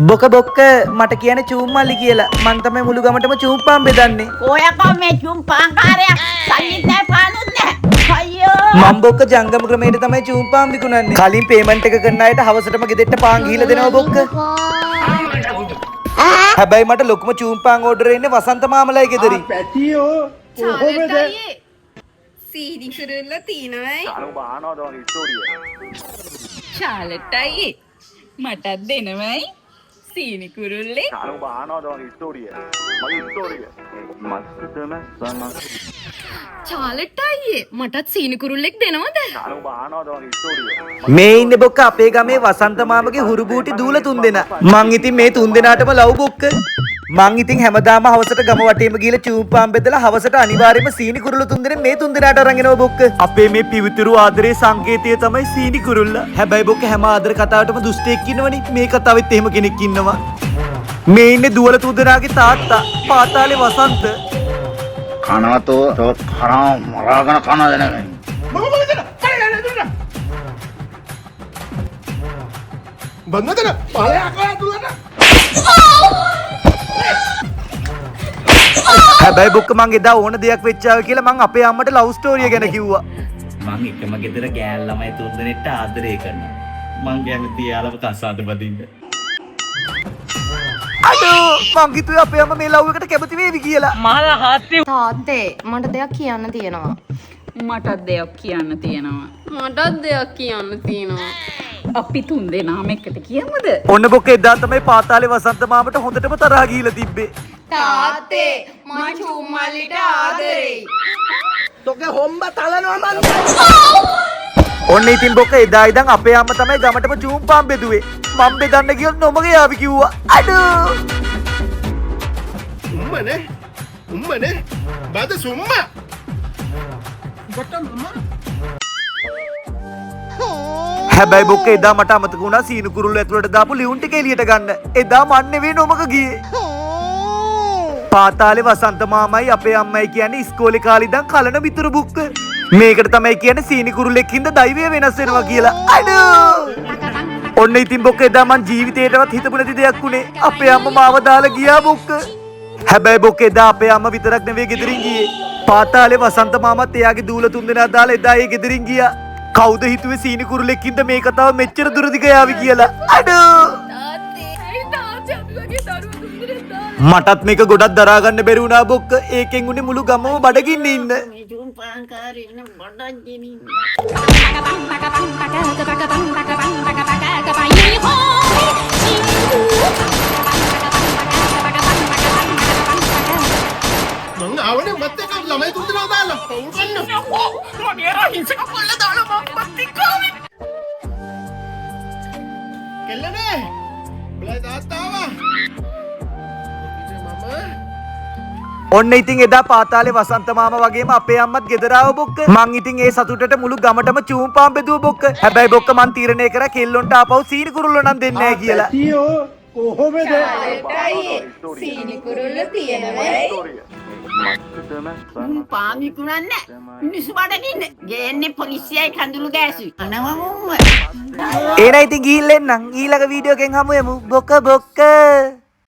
බොක බොක්ක මට කියන්නේ චූම්මල්ලි කියලා. මං තමයි මුළු ගමටම චූම්පාන් බෙදන්නේ. ඔයකෝ මේ චූම්පාන්කාරයා සංගීත නැහැ පානුත් නැහැ. අයියෝ. මම බොක්ක ජංගම ක්‍රමයට තමයි චූම්පාන් විකුණන්නේ. කලින් පේමන්ට් එක කරන අයට හවසටම ගෙදෙට්ට පාන් ගිහිලා දෙනවා බොක්ක. හැබැයි මට ලොකුම චූම්පාන් ඕඩර් එන්නේ වසන්ත මාමලයි ගෙදරින්. පැටියෝ කොහොමද? සීනි කුරුල්ල තියෙනවයි. අනුඹ ආනවද වගේ ස්ටෝරිය? චාලට්ටයි මටත් දෙනවයි. සීනි කුරුල්ලේ. අනුඹ ආනවද වගේ ස්ටෝරිය? මගේ ස්ටෝරිය. මස්තම සමස්. චාලට්ටයි මටත් සීනි කුරුල්ලෙක් දෙනවද? අනුඹ ආනවද වගේ ස්ටෝරිය? මේ ඉන්නේ බොක්ක අපේ ගමේ වසන්ත මාමගේ හුරු බූටි දූල තුන්දෙනා. මං ඉතින් මේ තුන්දෙනාටම ලව් බොක්ක. මං ඉතින් හැමදාම හවසට ගම වටේම ගිහලා චූම්පාන් බෙදලා හවසට අනිවාර්යයෙන්ම සීනි කුරුල්ල තුන්දෙනෙක් මේ තුන්දෙනාට අරන් එනවා බොක්ක. අපේ මේ පිවිතුරු ආදරේ සංකේතය තමයි සීනි කුරුල්ල. හැබැයි බොක්ක හැම ආදර කතාවටම දුෂ්ටයෙක් ඉන්නවනේ. මේ කතාවෙත් එහෙම කෙනෙක් ඉන්නවා. මේ ඉන්නේ දුවල තුන්දෙනාගේ තාත්තා පාතාලේ වසන්ත. කනවතෝ තෝ කරා මරාගෙන කන දෙනගන්නේ. බන්නදන පලයක් දුවන. හැබැයි බොක්ක මං එදා ඕන දෙයක් වෙච්චාව කියලා මං අපේ අම්මට ලව් ස්ටෝරිය ගැන කිව්වා. මං එකම ගෙදර ගෑල් ළමයි තුන්දෙනෙක්ට ආදරය කරනවා. මං කැමති යාළුව කසාද බදින්න. අඩෝ මං හිතුවේ අපේ අම්මා මේ ලව් එකට කැමති වේවි කියලා. තාත්තේ මට දෙයක් කියන්න තියෙනවා. මටත් දෙයක් කියන්න තියෙනවා. මටත් දෙයක් කියන්න තියෙනවා. අපි තුන්දෙනාම එකට කියමුද? ඔන්න බොක්ක එදා තමයි පාතාලේ වසන්ත මාමට හොඳටම තරහා ගිහිලා තිබ්බේ. තාත්තේ මම චූම්මල්ලිට ආදරෙයි. තොගේ හොම්බ තලනවා මන්. ඔන්න ඉතින් බොක්ක එදා ඉඳන් අපේ අම්මා තමයි ගමටම චූම්පාන් බෙදුවේ. මම බෙදන්න ගියොත් නොමග යාවි කිව්වා. අඩෝ උම්මනේ බද සුම්මා. හැබැයි බොක්ක එදා මට අමතක වුණා සීනි කුරුල්ල ඇතුළට දාපු ලියුම් ටික එළියට ගන්න. එදා මන් නෙවෙයි නොමග ගියේ. පාතාලේ වසන්ත මාමයි අපේ අම්මයි කියන්නේ ඉස්කෝලේ කාලේ ඉඳන් කලන මිතුරු බුක්ක. මේකට තමයි කියන්නේ සීනි කුරුල්ලෙක් හින්දා දෛවය වෙනස් වෙනවා කියලා. අඩෝ ඔන්න ඉතින් බොක්ක එදා මං ජීවිතේටවත් හිතපු නැති දෙයක් උනේ. අපේ අම්මා මාව දාලා ගියා බොක්ක. හැබැයි බොක්ක එදා අපේ අම්මා විතරක් නෙවෙයි ගෙදරින් ගියේ. පාතාලේ වසන්ත මාමත් එයාගේ දූල තුන්දෙනා දාලා එදා ඒ ගෙදරින් ගියා. කවුද හිතුවේ සීනි කුරුල්ලෙක් හින්දා මේ කතාව මෙච්චර දුර දිග යාවි කියලා. අඩෝ මටත් මේක ගොඩක් දරා ගන්න බැරි වුණා බොක්ක. ඒකෙන් උනේ මුළු ගමම බඩගින්න ඉන්න. මේ චූම්පාන්කාරයා බඩක් ගෙනින්න. මං ආවනේ මත් එක ළමයි තුන්දෙනා දාලා. කවුරු කන්න? මගේ අහිංසක කොල්ල දාලා මම පිටිකාවේ. කෙල්ලනේ. බලයි තාත්තාවා. ඔන්න ඉතින් එදා පාතාලේ වසන්ත මාම වගේම අපේ අම්මත් ගෙදර ආව බොක්ක. මං ඉතින් ඒ සතුටට මුළු ගමටම චූම්පාන් බෙදුව බොක්ක. හැබැයි බොක්ක මං තීරණය කරා කෙල්ලොන්ට ආපහු සීනි කුරුල්ල නම් දෙන්නේ නැහැ කියලා. පැටියෝ කොහොමද? සීනි කුරුල්ල තියෙනවයි. පාන් විකුණන්නේ මිනිස්සු බඩගින්නේ. ගේන්නේ පොලිසියයි කඳුළු ගෑසුයි. අනවමුම්ම. ඒනයි ඉතින් ගිහින් එන්නම්. ඊළඟ වීඩියෝ එකෙන් හමු වෙමු. බොක බොක්ක.